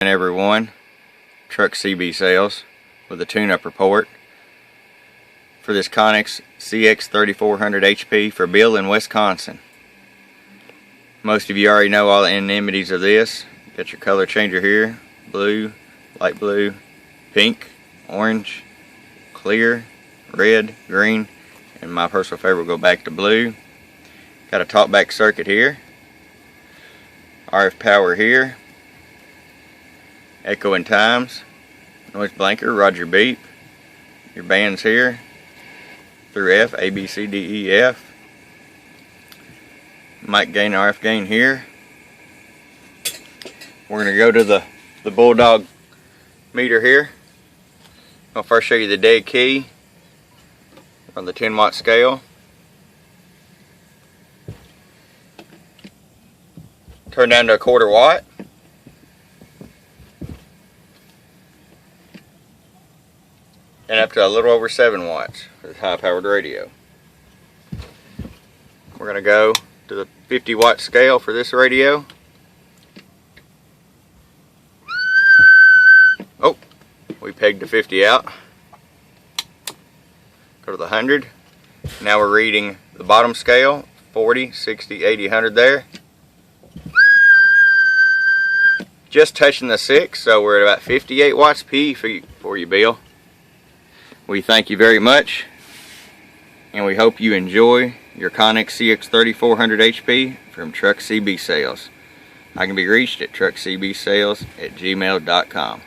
Everyone, Truck CB Sales with a tune-up report for this Connex CX 3400 HP for Bill in Wisconsin. Most of you already know all the anonymity of this. Got your color changer here: blue, light blue, pink, orange, clear, red, green, and my personal favorite will go back to blue. Got a talkback circuit here, RF power here, echo and times, noise blanker, Roger beep, your bands here through F, A, B, C, D, E, F, mic gain, RF gain here. We're going to go to the Bulldog meter here. I'll first show you the dead key on the 10-watt scale. Turn down to a 1/4 watt. And up to a little over 7 watts for this high-powered radio. We're going to go to the 50-watt scale for this radio. Oh, we pegged the 50 out. Go to the 100. Now we're reading the bottom scale, 40, 60, 80, 100 there. Just touching the 6, so we're at about 58 watts P for you, Bill. We thank you very much, and we hope you enjoy your Connex CX 3400 HP from Truck CB Sales. I can be reached at truckcbsales@gmail.com.